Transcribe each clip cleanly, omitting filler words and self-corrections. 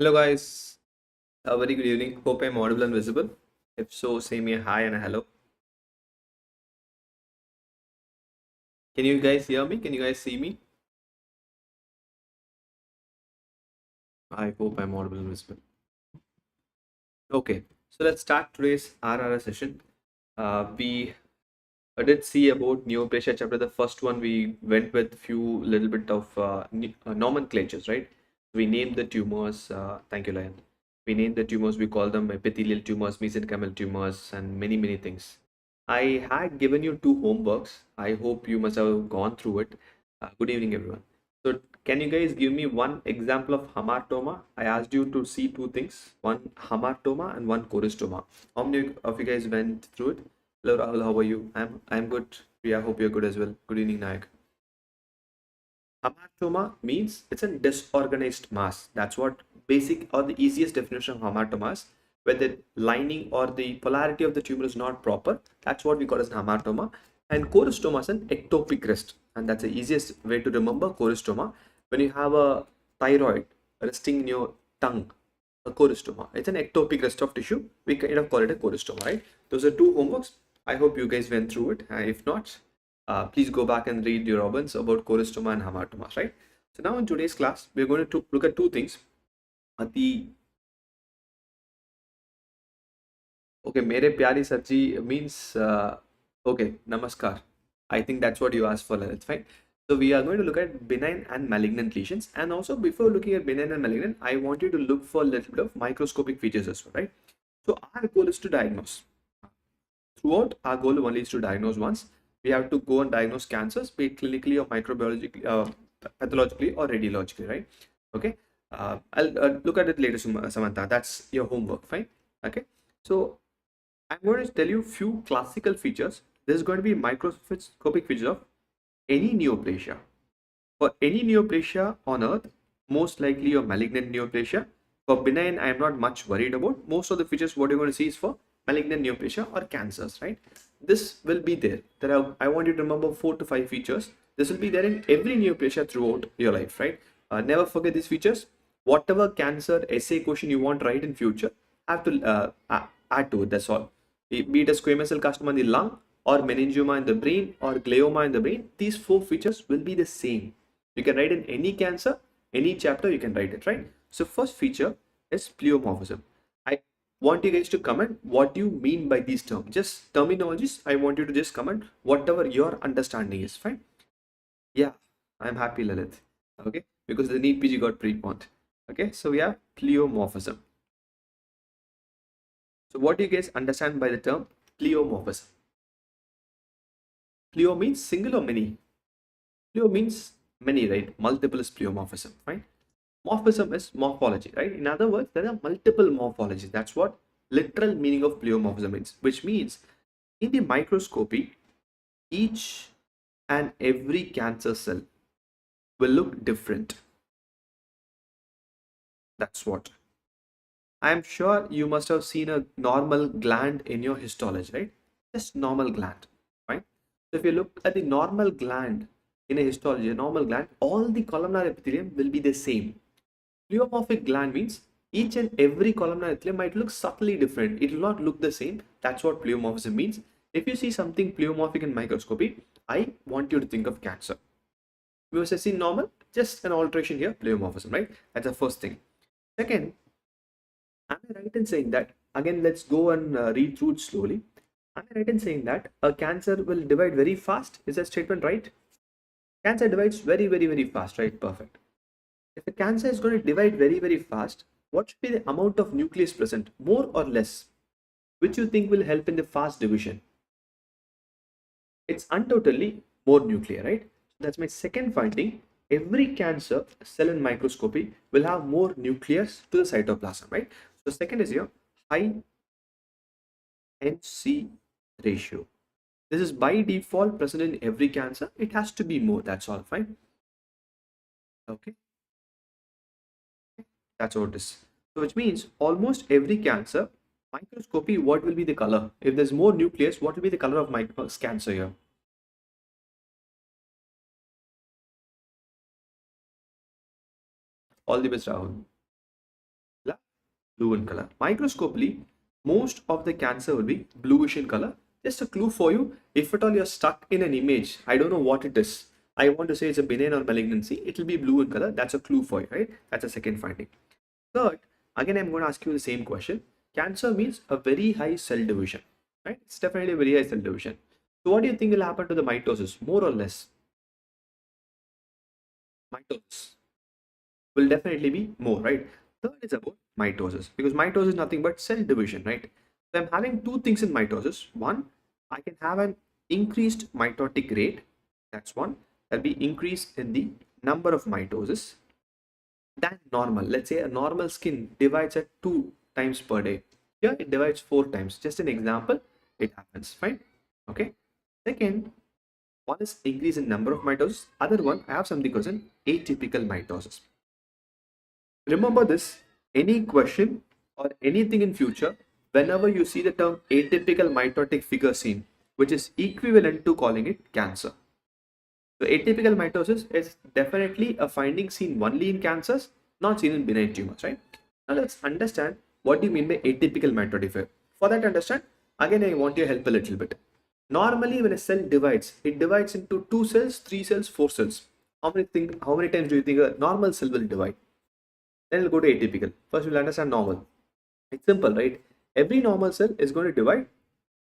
Hello guys, a very good evening. Hope I'm audible and visible. If so, say me a hi and a hello. Can you guys hear me? Can you guys see me? I hope I'm audible and visible. Okay, so let's start today's RRR session. We did see about Neoplasia chapter. The first one we went with few little bit of nomenclatures, right? We named the tumors. Thank you, Lion. We named the tumors. We call them epithelial tumors, mesenchymal tumors, and many things. I had given you two homeworks. I hope you must have gone through it. Good evening, everyone. So, can you guys give me one example of hamartoma? I asked you to see two things: one hamartoma and one corystoma. How many of you guys went through it? Hello Rahul, how are you? I'm good. Yeah, hope you're good as well. Good evening, Nayak. Hamartoma means it's a disorganized mass. That's what basic or the easiest definition of hamartoma is. Where the lining or the polarity of the tumor is not proper, that's what we call as an hamartoma. And corystoma is an ectopic rest, and that's the easiest way to remember corystoma. When you have a thyroid resting in your tongue, a corystoma. It's an ectopic rest of tissue. We kind of call it a corystoma, right? Those are two homeworks. I hope you guys went through it. If not, please go back and read your Robbins about corystoma and hamartomas, right? So now in today's class, we're going to look at two things. The okay, mere pyari sarji means okay, namaskar. I think that's what you asked for. That's fine. So we are going to look at benign and malignant lesions. And also before looking at benign and malignant, I want you to look for a little bit of microscopic features as well, right? So our goal is to diagnose. Throughout, our goal only is to diagnose once. We have to go and diagnose cancers, be it clinically or microbiologically, pathologically or radiologically, right? Okay. I'll look at it later, Samantha. That's your homework, fine? Okay. So I'm going to tell you few classical features. This is going to be microscopic features of any neoplasia. For any neoplasia on earth, most likely your malignant neoplasia. For benign, I am not much worried about. Most of the features what you're going to see is for malignant neoplasia or cancers, right? This will be there. I want you to remember 4 to 5 features. This will be there in every neoplasia throughout your life, right? Never forget these features. Whatever cancer essay question you want to write in future, have to add to it. That's all. Be it a squamous cell carcinoma in the lung or meningioma in the brain or glioma in the brain, these 4 features will be the same. You can write in any cancer, any chapter, you can write it, right? So first feature is pleomorphism. I want you guys to comment what you mean by these terms. Just terminologies. I want you to just comment whatever your understanding is. Fine. Yeah, I'm happy, Lalit. Okay, because the NEET PG got preponed. Okay, so we have pleomorphism. So what do you guys understand by the term pleomorphism? Pleo means single or many. Pleo means many, right? Multiple is pleomorphism. Fine. Morphism is morphology, right? In other words, there are multiple morphologies. That's what literal meaning of pleomorphism means, which means in the microscopy, each and every cancer cell will look different. That's what. I am sure you must have seen a normal gland in your histology, right? Just normal gland, right? So if you look at the normal gland in a histology, a normal gland, all the columnar epithelium will be the same. Pleomorphic gland means each and every columnar epithelium might look subtly different. It will not look the same. That's what pleomorphism means. If you see something pleomorphic in microscopy, I want you to think of cancer. We must have seen normal, just an alteration here, pleomorphism, right? That's the first thing. Second, am I right in saying that? Again, let's go and read through it slowly. Am I right in saying that a cancer will divide very fast? Is that statement right? Cancer divides very fast, right? Perfect. If a cancer is going to divide very fast, what should be the amount of nucleus present, more or less? Which you think will help in the fast division? It's undoubtedly more nuclear, right? So that's my second finding. Every cancer cell in microscopy will have more nucleus to the cytoplasm, right? So second is here, high NC ratio. This is by default present in every cancer. It has to be more. That's all fine. Okay. That's what it is. So which means almost every cancer microscopy, what will be the color? If there's more nucleus, what will be the color of my cancer here? All the best, Rahul. blue in color. Microscopically, most of the cancer will be bluish in color. Just a clue for you, if at all you're stuck in an image, I don't know what it is. I want to say it's a benign or malignancy, it will be blue in color. That's a clue for you, right? That's a second finding. Third, again, I'm going to ask you the same question. Cancer means a very high cell division, right? It's definitely a very high cell division. So what do you think will happen to the mitosis, more or less? Mitosis will definitely be more, right? Third is about mitosis, because mitosis is nothing but cell division, right? So I'm having two things in mitosis. One, I can have an increased mitotic rate. That's one. There'll be increase in the number of mitosis than normal. Let's say a normal skin divides at 2 times per day. Here it divides 4 times. Just an example, it happens. Fine. Okay. Second, one is increase in number of mitosis. Other one, I have something called an atypical mitosis. Remember this, any question or anything in future, whenever you see the term atypical mitotic figure seen, which is equivalent to calling it cancer. So atypical mitosis is definitely a finding seen only in cancers, not seen in benign tumors, right? Now let's understand what do you mean by atypical mitotic figure. For that to understand, again I want your help a little bit. Normally when a cell divides, it divides into 2 cells, 3 cells, 4 cells. How many times do you think a normal cell will divide? Then we'll go to atypical. First we'll understand normal. It's simple, right? Every normal cell is going to divide.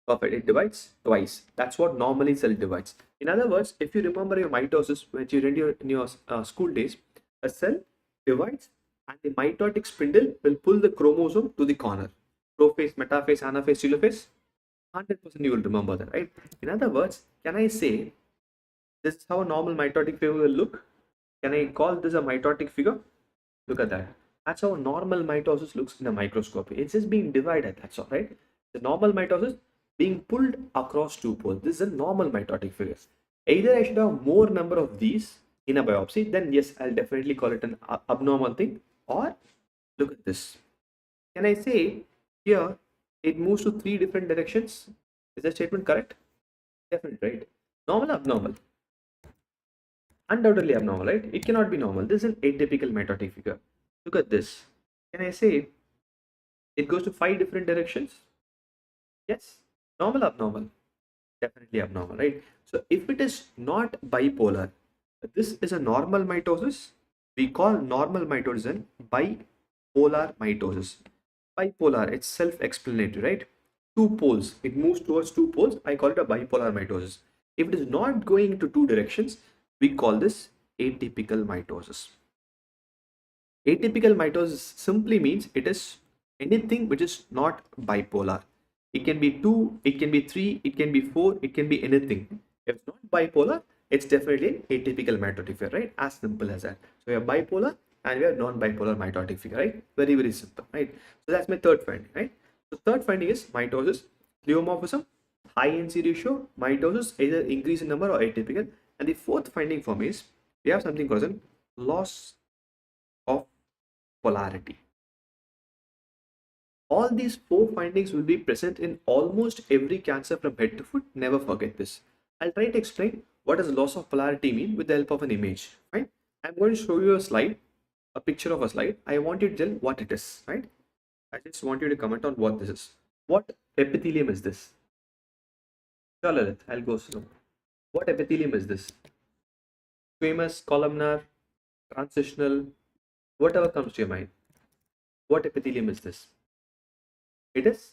Perfect. It divides twice. That's what normally cell divides. In other words, if you remember your mitosis, when you read in your school days, a cell divides and the mitotic spindle will pull the chromosome to the corner. Prophase, metaphase, anaphase, telophase. 100% you will remember that, right? In other words, can I say this is how a normal mitotic figure will look? Can I call this a mitotic figure? Look at that. That's how normal mitosis looks in a microscope. It's just being divided, that's all, right? The normal mitosis being pulled across 2 poles. This is a normal mitotic figure. Either I should have more number of these in a biopsy, then yes, I'll definitely call it an abnormal thing. Or look at this. Can I say here it moves to 3 different directions? Is that statement correct? Definitely, right? Normal, abnormal. Undoubtedly abnormal, right? It cannot be normal. This is an atypical mitotic figure. Look at this. Can I say it goes to 5 different directions? Yes. Normal, abnormal. Definitely abnormal, right? So if it is not bipolar, this is a normal mitosis. We call normal mitosis an bipolar mitosis. Bipolar, it's self-explanatory, right? 2 poles. It moves towards 2 poles. I call it a bipolar mitosis. If it is not going into 2 directions, we call this atypical mitosis. Atypical mitosis simply means it is anything which is not bipolar. It can be 2, it can be 3, it can be 4, it can be anything. If it's not bipolar, it's definitely atypical mitotic figure, right? As simple as that. So we have bipolar and we have non-bipolar mitotic figure, right? Very, very simple, right? So that's my third finding, right? So third finding is mitosis, pleomorphism, high NC ratio, mitosis, either increase in number or atypical. And the fourth finding for me is we have something called as loss of polarity. All these 4 findings will be present in almost every cancer from head to foot. Never forget this. I'll try to explain what does loss of polarity mean with the help of an image. Right? I'm going to show you a slide, a picture of a slide. I want you to tell what it is. Right? I just want you to comment on what this is. What epithelium is this? Sure, I'll go slow. What epithelium is this? Squamous, columnar, transitional, whatever comes to your mind. What epithelium is this? It is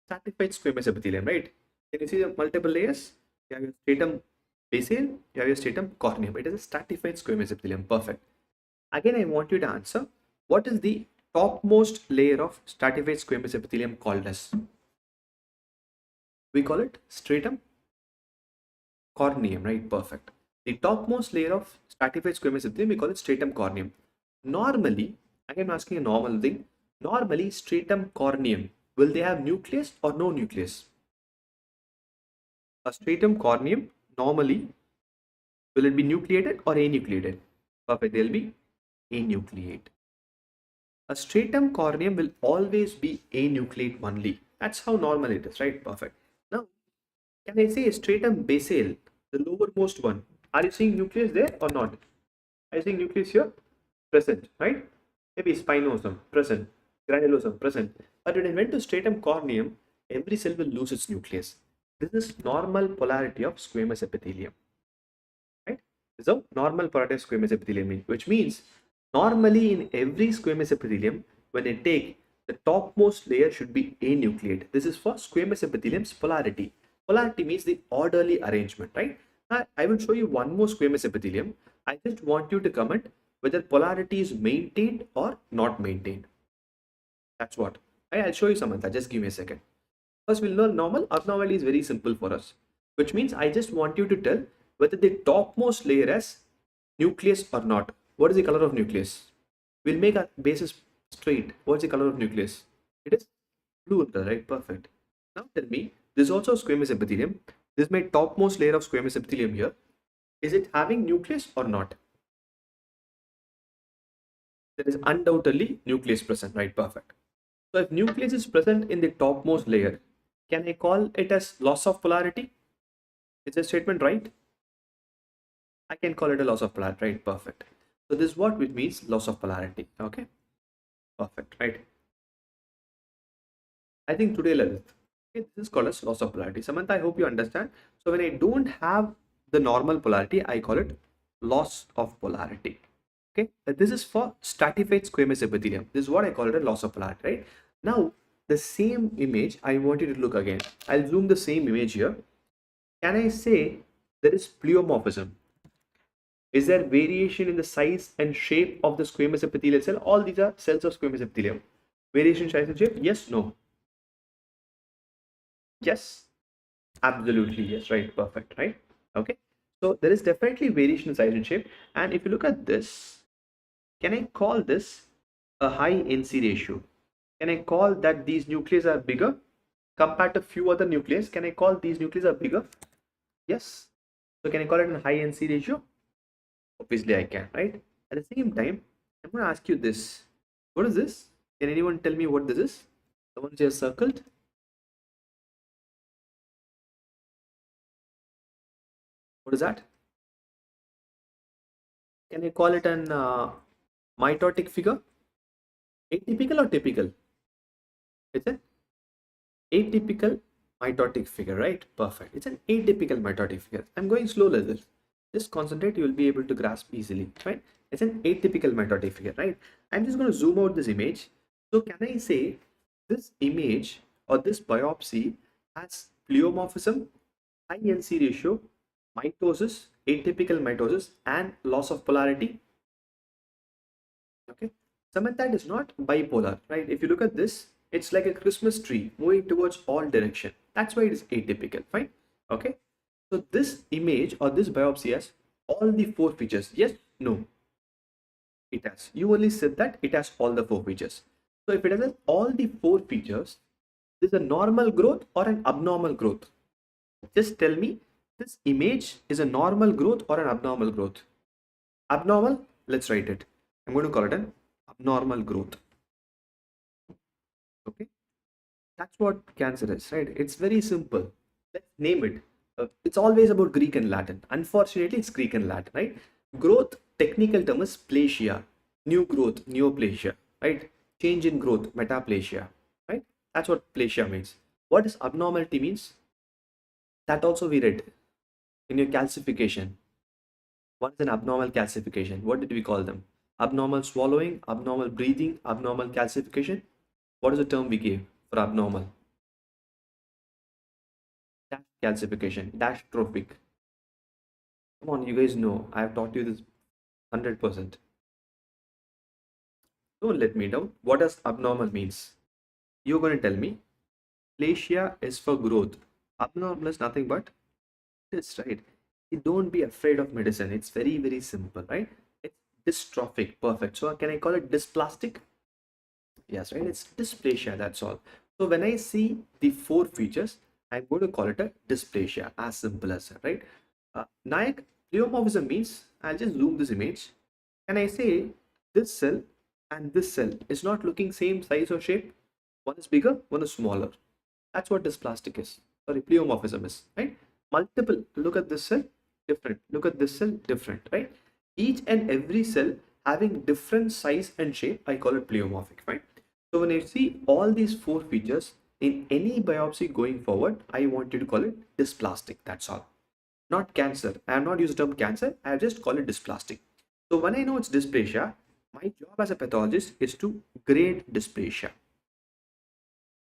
stratified squamous epithelium, right? Can you see the multiple layers? You have your stratum basal, you have your stratum corneum. It is a stratified squamous epithelium. Perfect. Again, I want you to answer what is the topmost layer of stratified squamous epithelium called as? We call it stratum corneum, right? Perfect. The topmost layer of stratified squamous epithelium, we call it stratum corneum. Normally, again, I'm asking a normal thing. Normally, stratum corneum, will they have nucleus or no nucleus? A stratum corneum, normally, will it be nucleated or anucleated? Perfect, they'll be anucleate. A stratum corneum will always be anucleate only. That's how normal it is, right? Perfect. Now, can I say stratum basal, the lowermost one? Are you seeing nucleus there or not? Are you seeing nucleus here? Present, right? Maybe spinosum, present. granulosum present. But when I went to stratum corneum, every cell will lose its nucleus. This is normal polarity of squamous epithelium, right? So normal polarity of squamous epithelium, which means normally in every squamous epithelium, when I take the topmost layer should be anucleate. This is for squamous epithelium's polarity. Polarity means the orderly arrangement, right? Now, I will show you one more squamous epithelium. I just want you to comment whether polarity is maintained or not maintained. That's what. I'll show you, Samantha. Just give me a second. First, we'll learn normal. Abnormal is very simple for us, which means I just want you to tell whether the topmost layer has nucleus or not. What is the color of nucleus? We'll make our basis straight. What's the color of nucleus? It is blue, right? Perfect. Now tell me, this is also squamous epithelium. This is my topmost layer of squamous epithelium here. Is it having nucleus or not? There is undoubtedly nucleus present, right? Perfect. So if nucleus is present in the topmost layer, can I call it as loss of polarity? Is the statement right? I can call it a loss of polarity, right? Perfect. So this is what it means, loss of polarity. Okay, perfect, right? I think today, Lalit, okay, this is called as loss of polarity. Samantha, I hope you understand. So when I don't have the normal polarity, I call it loss of polarity. Okay, this is for stratified squamous epithelium. This is what I call it a loss of polarity, right? Now, the same image, I want you to look again. I'll zoom the same image here. Can I say there is pleomorphism? Is there variation in the size and shape of the squamous epithelial cell? All these are cells of squamous epithelium. Variation in size and shape? Yes, no. Yes, absolutely. Yes, right. Perfect, right? Okay. So there is definitely variation in size and shape. And if you look at this, can I call this a high NC ratio? Can I call that these nucleus are bigger compared to few other nucleus? Can I call these nucleus are bigger? Yes. So can I call it a high NC ratio? Obviously I can, right? At the same time, I'm going to ask you this. What is this? Can anyone tell me what this is? The ones you have circled? What is that? Can I call it an mitotic figure? Atypical or typical? It's an atypical mitotic figure, right? Perfect. It's an atypical mitotic figure. I'm going slow level. Just concentrate, you will be able to grasp easily, right? It's an atypical mitotic figure, right? I'm just going to zoom out this image. So can I say this image or this biopsy has pleomorphism, high NC ratio, mitosis, atypical mitosis, and loss of polarity? Okay, Samantha, is not bipolar, right? If you look at this, it's like a Christmas tree moving towards all direction. That's why it is atypical, fine? Okay, so this image or this biopsy has all the four features. Yes, no, it has. You only said that it has all the four features. So if it has all the four features, this is a normal growth or an abnormal growth? Just tell me, this image is a normal growth or an abnormal growth? Abnormal, let's write it. I'm going to call it an abnormal growth. Okay, that's what cancer is, right? It's very simple. Let's name it. It's always about Greek and Latin. Unfortunately, it's Greek and Latin, right? Growth, technical term is plasia. New growth, neoplasia, right? Change in growth, metaplasia, right? That's what plasia means. What does abnormality means? That also we read in your calcification. What is an abnormal calcification? What did we call them? Abnormal swallowing, abnormal breathing, abnormal calcification. What is the term we gave for abnormal? Dash calcification, dash trophic. Come on, you guys know. I have taught you this 100%. Don't let me down. What does abnormal means? You're going to tell me. Plasia is for growth. Abnormal is nothing but this, right? You don't be afraid of medicine. It's very, very simple, right? It's dystrophic. Perfect. So can I call it dysplastic? Yes, right? It's dysplasia. That's all. So when I see the four features, I'm going to call it a dysplasia. As simple as that, right? Nayak, pleomorphism means, I'll just zoom this image. Can I say this cell and this cell is not looking same size or shape? One is bigger, one is smaller. That's what dysplastic is. Sorry, pleomorphism is, right? Multiple, look at this cell, different. Look at this cell, different, right? Each and every cell having different size and shape, I call it pleomorphic, right? So when you see all these four features in any biopsy going forward, I want you to call it dysplastic. That's all. Not cancer. I have not used the term cancer. I have just called it dysplastic. So when I know it's dysplasia, my job as a pathologist is to grade dysplasia.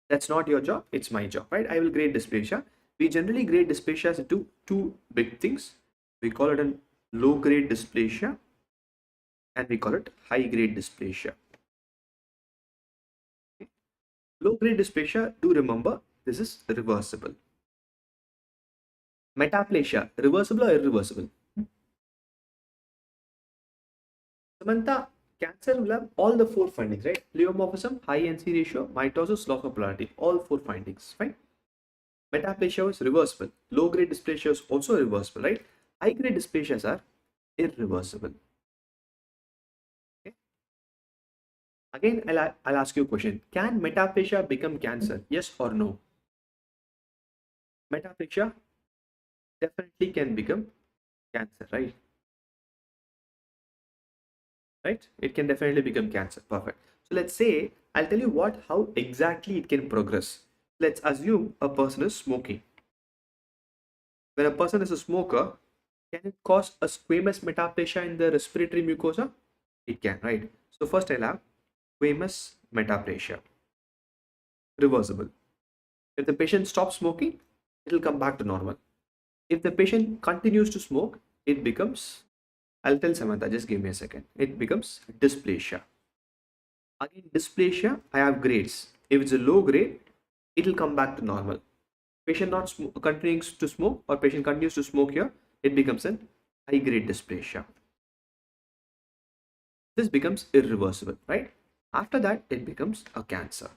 That's not your job. It's my job, right? I will grade dysplasia. We generally grade dysplasias into two big things. We call it a low grade dysplasia and we call it high grade dysplasia. Okay. Low grade dysplasia, do remember, this is reversible. Metaplasia, reversible or irreversible? Samantha, cancer will have all the four findings, right? Pleomorphism, high NC ratio, mitosis, loss of polarity, all four findings, fine. Metaplasia is reversible. Low grade dysplasia is also reversible, right? High grade dysplasias are irreversible. Okay. Again, I'll ask you a question. Can metaplasia become cancer? Yes or no? Metaplasia definitely can become cancer, right? Right? It can definitely become cancer. Perfect. So let's say, I'll tell you how exactly it can progress. Let's assume a person is smoking. When a person is a smoker, can it cause a squamous metaplasia in the respiratory mucosa? It can, right? So first I'll have squamous metaplasia, reversible. If the patient stops smoking, it will come back to normal. If the patient continues to smoke, it becomes, I'll tell Samantha, just give me a second. It becomes dysplasia. Again, dysplasia, I have grades. If it's a low grade, it will come back to normal. Patient not continuing to smoke or patient continues to smoke here, it becomes an high grade dysplasia. This becomes irreversible, right? After that, it becomes a cancer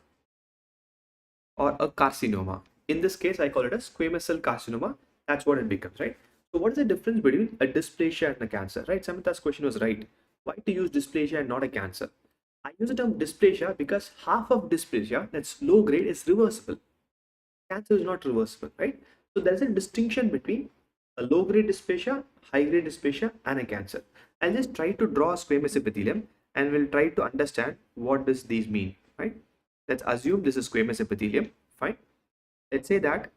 or a carcinoma. In this case, I call it a squamous cell carcinoma. That's what it becomes, right? So what is the difference between a dysplasia and a cancer, right? Samantha's question was right. Why to use dysplasia and not a cancer? I use the term dysplasia because half of dysplasia, that's low grade, is reversible. Cancer is not reversible, right? So there is a distinction between a low grade dysplasia, high grade dysplasia, and a cancer. I'll just try to draw a squamous epithelium and we'll try to understand what does these mean, right? Let's assume this is squamous epithelium, fine. Let's say that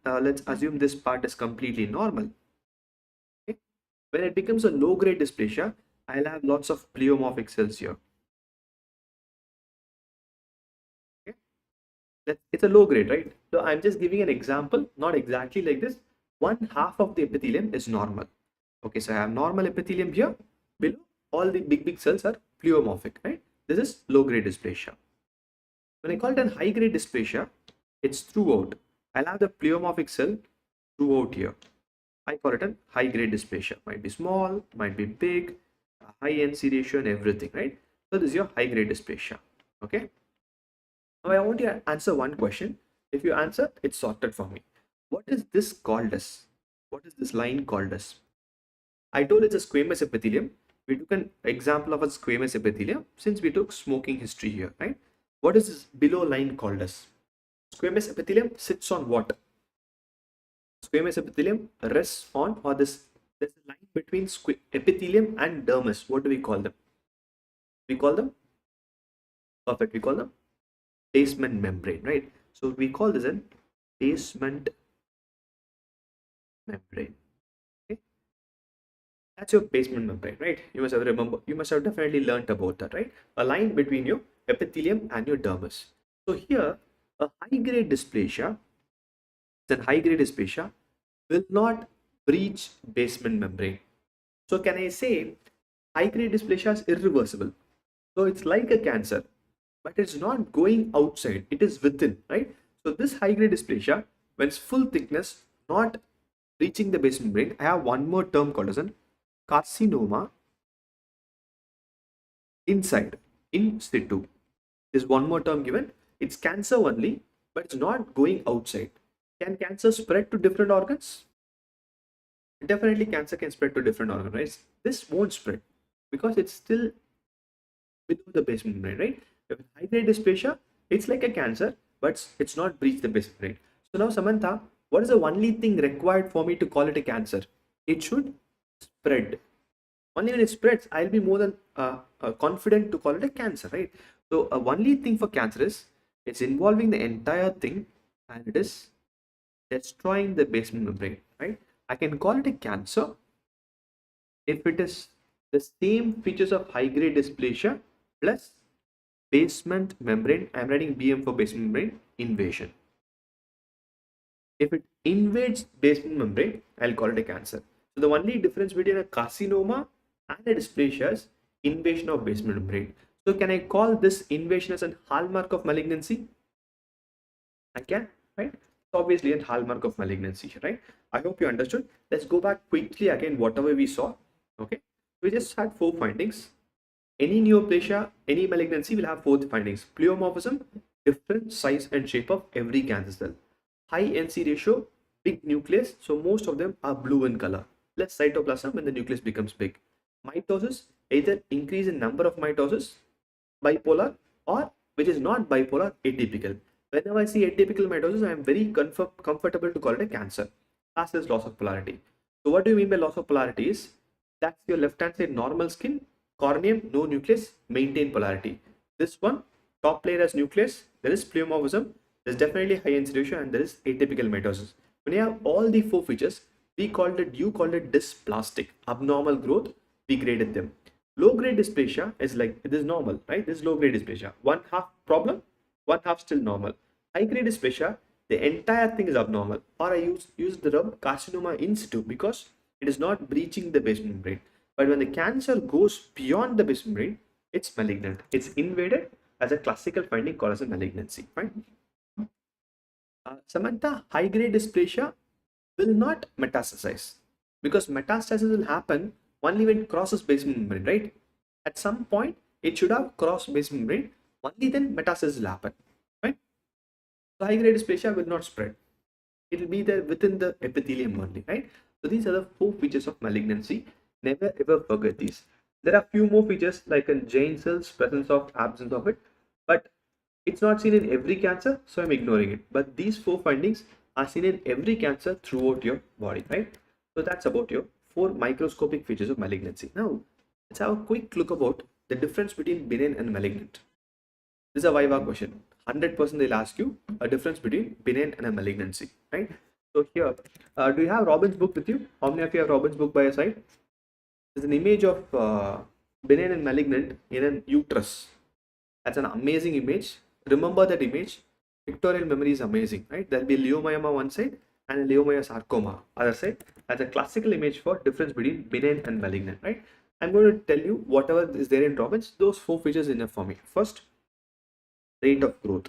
let's assume this part is completely normal. Okay? When it becomes a low grade dysplasia, I'll have lots of pleomorphic cells here. Okay? It's a low grade, right? So I'm just giving an example, not exactly like this. One half of the epithelium is normal. Okay, so I have normal epithelium here. Below, all the big cells are pleomorphic, right? This is low grade dysplasia. When I call it a high grade dysplasia, it's throughout. I'll have the pleomorphic cell throughout here. I call it a high grade dysplasia. Might be small, might be big, high NC ratio and everything, right? So this is your high grade dysplasia. Okay. Now I want you to answer one question. If you answer, it's sorted for me. What is this called as? What is this line called as? I told it's a squamous epithelium. We took an example of a squamous epithelium since we took smoking history here, right? What is this below line called as? Squamous epithelium sits on what? Squamous epithelium rests on, or there's a line between epithelium and dermis. What do we call them? We call them, perfect, we call them basement membrane, right? So we call this a basement membrane. Okay, that's your basement membrane, right? You must have definitely learnt about that, right? A line between your epithelium and your dermis. So here, a high grade dysplasia, then high grade dysplasia will not breach basement membrane. So can I say high grade dysplasia is irreversible? So it's like a cancer, but it's not going outside, it is within, right? So this high grade dysplasia, when it's full thickness, not reaching the basement membrane, I have one more term called as an carcinoma inside, in situ. There's one more term given. It's cancer only, but it's not going outside. Can cancer spread to different organs? Definitely cancer can spread to different organs, right? This won't spread because it's still below the basement membrane, right? If high grade dysplasia, it's like a cancer, but it's not breached the basement membrane. So now, Samantha, what is the only thing required for me to call it a cancer? It should spread. Only when it spreads, I'll be more than confident to call it a cancer, right? So only thing for cancer is it's involving the entire thing and it is destroying the basement membrane, right? I can call it a cancer if it is the same features of high grade dysplasia plus basement membrane. I'm writing BM for basement membrane invasion. If it invades basement membrane, I'll call it a cancer. So the only difference between a carcinoma and a dysplasia is invasion of basement membrane. So can I call this invasion as a hallmark of malignancy? I can, right? It's obviously a hallmark of malignancy, right? I hope you understood. Let's go back quickly again, whatever we saw. Okay, we just had 4 findings. Any neoplasia, any malignancy will have 4 findings. Pleomorphism, different size and shape of every cancer cell. High NC ratio, big nucleus, so most of them are blue in color. Less cytoplasm when the nucleus becomes big. Mitosis, either increase in number of mitosis, bipolar, or which is not bipolar, atypical. Whenever I see atypical mitosis, I am very comfortable to call it a cancer. Last is loss of polarity. So what do you mean by loss of polarity is that's your left hand side normal skin, corneum, no nucleus, maintain polarity. This one, top layer has nucleus, there is pleomorphism, there's definitely high NC ratio, and there is atypical mitosis. When you have all the 4 features, you called it dysplastic, abnormal growth, we graded them. Low grade dysplasia is like, it is normal, right? This is low grade dysplasia. 1/2 problem, 1/2 still normal. High grade dysplasia, the entire thing is abnormal. Or I use the term carcinoma in situ because it is not breaching the basement membrane. But when the cancer goes beyond the basement membrane, it's malignant. It's invaded as a classical finding called as a malignancy. Fine. Samantha, high grade dysplasia will not metastasize because metastasis will happen only when it crosses basement membrane, right? At some point, it should have crossed basement membrane. Only then metastasis will happen, right? So high grade dysplasia will not spread. It will be there within the epithelium only, right? So these are the 4 features of malignancy. Never ever forget these. There are few more features like in giant cells, presence of, absence of it, but it's not seen in every cancer, so I'm ignoring it. But these 4 findings are seen in every cancer throughout your body, right? So that's about your 4 microscopic features of malignancy. Now, let's have a quick look about the difference between benign and malignant. This is a Viva question. 100% they'll ask you a difference between benign and a malignancy, right? So here, do you have Robbins book with you? How many of you have Robbins book by your side? There's an image of benign and malignant in an uterus. That's an amazing image. Remember that image. Pictorial memory is amazing, right? There'll be leiomyoma one side and a leiomyosarcoma other side. That's a classical image for difference between benign and malignant, right? I'm going to tell you whatever is there in Robbins. Those 4 features enough for me. First, rate of growth.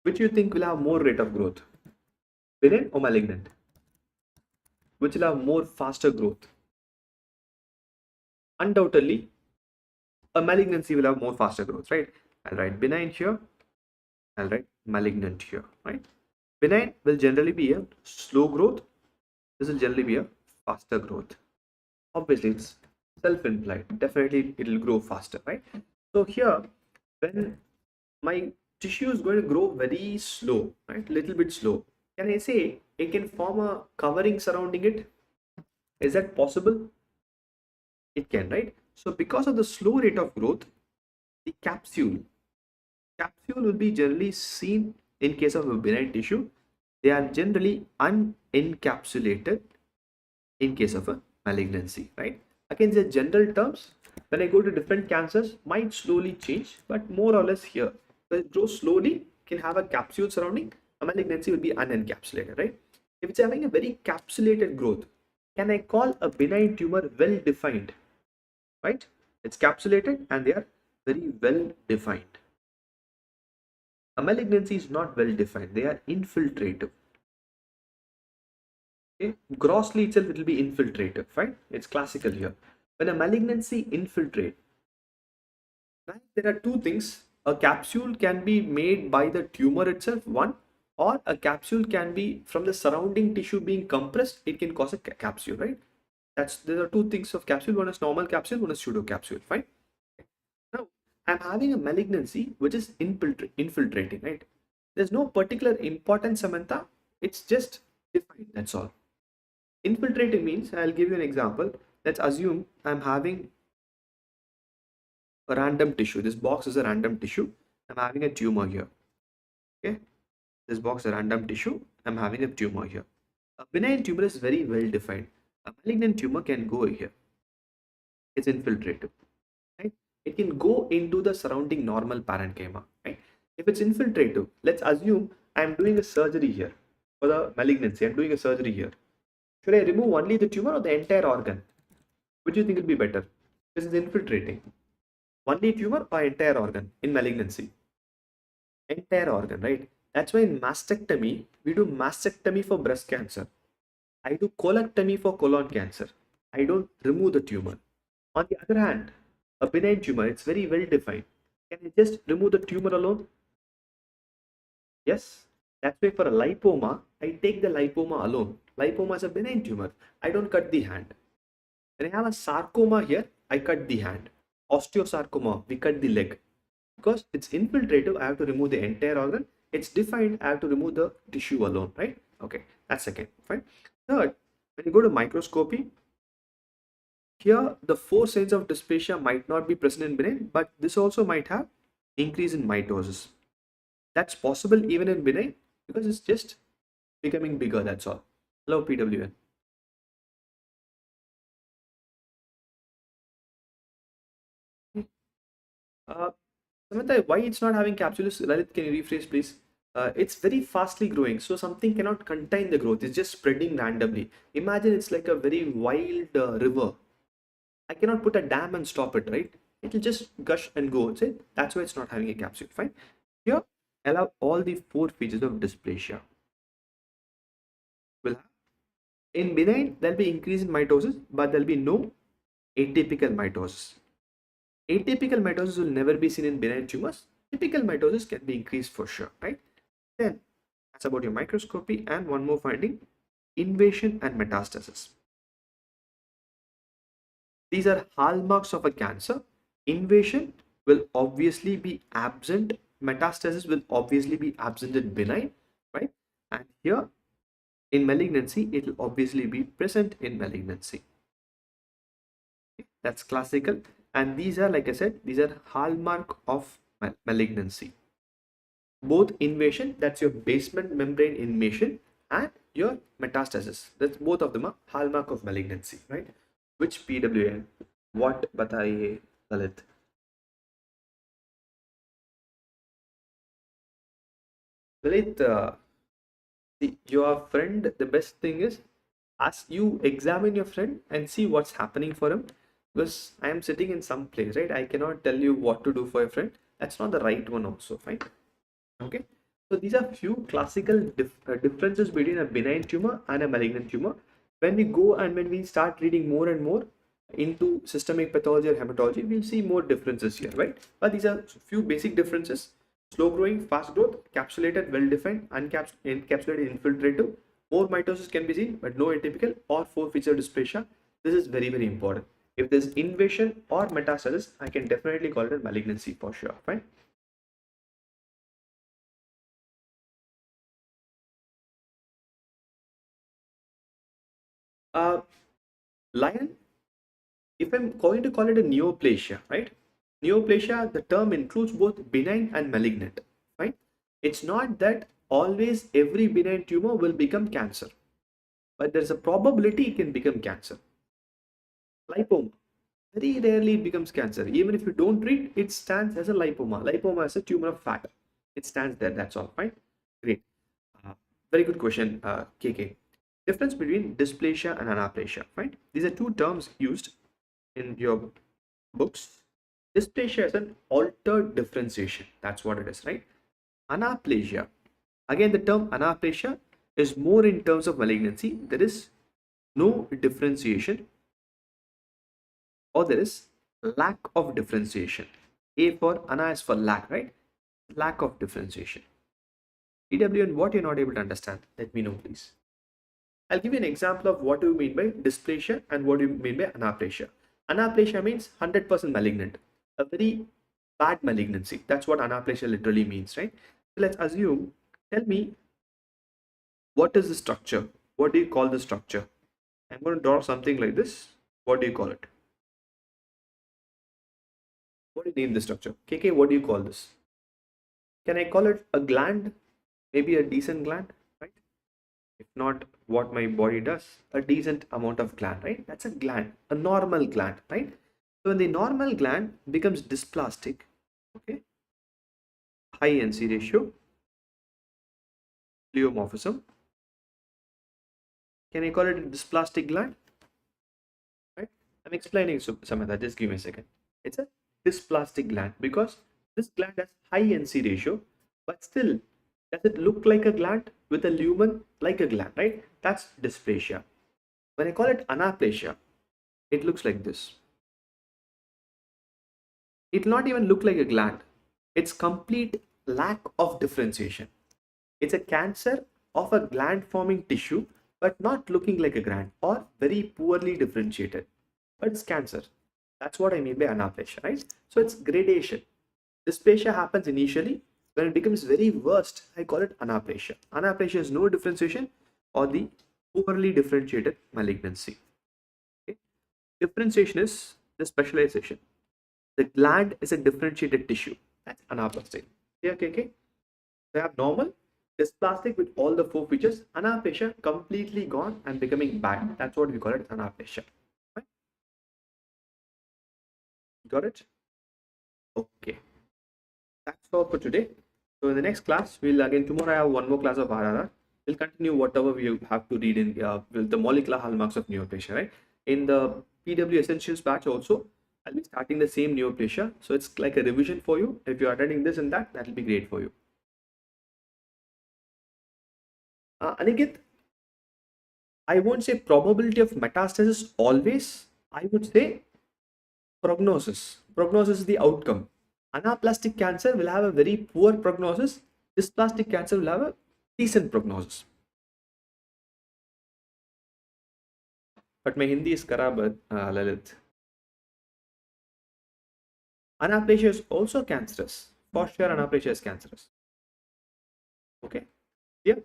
Which you think will have more rate of growth? Benign or malignant? Which will have more faster growth? Undoubtedly, a malignancy will have more faster growth, right? I'll write benign here, I'll write malignant here, right? Benign will generally be a slow growth. This will generally be a faster growth. Obviously, it's self-implied. Definitely, it will grow faster, right? So here, when my tissue is going to grow very slow, right? Little bit slow. Can I say it can form a covering surrounding it? Is that possible? It can, right? So because of the slow rate of growth, the capsule will be generally seen in case of a benign tissue. They are generally unencapsulated in case of a malignancy, right? Again, the general terms, when I go to different cancers, might slowly change, but more or less here. So it grows slowly, can have a capsule surrounding, a malignancy will be unencapsulated, right? If it's having a very capsulated growth, can I call a benign tumor well defined, right? It's capsulated and they are very well defined. A malignancy is not well defined, they are infiltrative. Okay, grossly itself it will be infiltrative, fine. It's classical here. When a malignancy infiltrate, right, there are 2 things. A capsule can be made by the tumor itself, one, or a capsule can be from the surrounding tissue being compressed. It can cause a capsule, right? There are 2 things of capsule. One is normal capsule, one is pseudo capsule, fine. Now I'm having a malignancy which is infiltrating, right? There's no particular importance, Samantha. It's just defined. That's all. Infiltrating means, I'll give you an example. Let's assume I'm having a random tissue. This box is a random tissue. I'm having a tumor here. Okay, this box is a random tissue. I'm having a tumor here. A benign tumor is very well defined. A malignant tumor can go here. It's infiltrative, right? It can go into the surrounding normal parenchyma, right? If it's infiltrative, let's assume I'm doing a surgery here for the malignancy. I'm doing a surgery here. Should I remove only the tumor or the entire organ? Which do you think will be better? This is infiltrating. Only tumor or entire organ in malignancy? Entire organ, right? That's why in mastectomy, we do mastectomy for breast cancer. I do colectomy for colon cancer. I don't remove the tumor. On the other hand, a benign tumor, it's very well defined. Can I just remove the tumor alone? Yes. That's why for a lipoma, I take the lipoma alone. Lipoma is a benign tumor. I don't cut the hand. When I have a sarcoma here, I cut the hand. Osteosarcoma, we cut the leg. Because it's infiltrative, I have to remove the entire organ. It's defined, I have to remove the tissue alone, right? Okay, that's second. Fine. Third, when you go to microscopy, here the four signs of dysplasia might not be present in benign, but this also might have increase in mitosis. That's possible even in benign because it's just becoming bigger, that's all. Hello, PWN. Uh, Samantha, why it's not having capsules? Lalit, can you rephrase, please? It's very fastly growing, so something cannot contain the growth. It's just spreading randomly. Imagine it's like a very wild river. I cannot put a dam and stop it, right? It will just gush and go. See? That's why it's not having a capsule. Fine. Here, allow all the four features of dysplasia. Will have. In benign, there'll be increase in mitosis, but there'll be no atypical mitosis. Atypical mitosis will never be seen in benign tumors. Typical mitosis can be increased for sure, right? Then that's about your microscopy, and one more finding, invasion and metastasis. These are hallmarks of a cancer. Invasion will obviously be absent. Metastasis will obviously be absent in benign, right? And here in malignancy, it will obviously be present in malignancy. That's classical. And these are, like I said, these are hallmark of malignancy. Both invasion, that's your basement membrane invasion, and your metastasis. That's both of them are hallmark of malignancy, right? Which PWN? What bataiye, Lalit? Lalit, your friend, the best thing is as you examine your friend and see what's happening for him, because I am sitting in some place, right? I cannot tell you what to do for your friend. That's not the right one also, fine. Okay, so these are few classical differences between a benign tumor and a malignant tumor. When we go and when we start reading more and more into systemic pathology or hematology, we'll see more differences here, right? But these are few basic differences: slow growing, fast growth, capsulated, well defined, encapsulated, infiltrative. More mitosis can be seen, but no atypical or four feature dysplasia. This is very, very important. If there's invasion or metastasis, I can definitely call it a malignancy for sure. Fine. Uh, Lion, if I'm going to call it a neoplasia, right? Neoplasia, the term includes both benign and malignant, right? It's not that always every benign tumor will become cancer, but there's a probability it can become cancer. Lipoma, very rarely it becomes cancer. Even if you don't treat, it stands as a lipoma. Lipoma is a tumor of fat. It stands there, that's all, fine. Great. Uh, Very good question, KK. Difference between dysplasia and anaplasia, right? These are two terms used in your books. Dysplasia is an altered differentiation. That's what it is, right? Anaplasia. Again, the term anaplasia is more in terms of malignancy. There is no differentiation, or there is lack of differentiation. A for ana is for lack, right? Lack of differentiation. EWN, what you're not able to understand, let me know, please. I'll give you an example of what you mean by dysplasia and what you mean by anaplasia. Anaplasia means 100% malignant, a very bad malignancy. That's what anaplasia literally means, right? So let's assume, tell me, what is the structure? What do you call the structure? I'm going to draw something like this. What do you call it? What do you name the structure? KK, what do you call this? Can I call it a gland? Maybe a decent gland, right? If not, what my body does, a decent amount of gland, right? That's a gland, a normal gland, right? So when the normal gland becomes dysplastic, okay, high NC ratio, pleomorphism, can I call it a dysplastic gland? Right? I'm explaining Samantha, just give me a second. It's a dysplastic gland because this gland has high NC ratio, but still, does it look like a gland with a lumen like a gland, right? That's dysplasia. When I call it anaplasia, it looks like this. It will not even look like a gland. It's complete lack of differentiation. It's a cancer of a gland forming tissue, but not looking like a gland or very poorly differentiated. But it's cancer. That's what I mean by anaplasia, right? So it's gradation. Dysplasia happens initially. When it becomes very worst, I call it anaplasia. Anaplasia is no differentiation or the poorly differentiated malignancy. Okay? Differentiation is the specialization. The gland is a differentiated tissue. That's anaplastic. Yeah, okay. They have normal, dysplastic with all the four features. Anaplasia completely gone and becoming bad. That's what we call it, anaplasia. Right? Got it? Okay. That's all for today. So in the next class, we'll again tomorrow I have one more class of RRR. We'll continue whatever we have to read in with the molecular hallmarks of neoplasia, right? In the PW Essentials batch also, I'll be starting the same neoplasia. So it's like a revision for you. If you're attending this and that, that'll be great for you. Aniket, I won't say probability of metastasis always. I would say prognosis. Prognosis is the outcome. Anaplastic cancer will have a very poor prognosis. Dysplastic cancer will have a decent prognosis. But my Hindi is Karabat, Lalit. Anaplasia is also cancerous. For sure, anaplasia is cancerous. Okay. Yeah.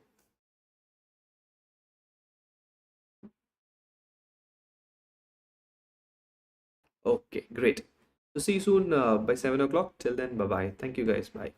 Okay, great. So see you soon by 7 o'clock. Till then, bye bye. Thank you guys. Bye.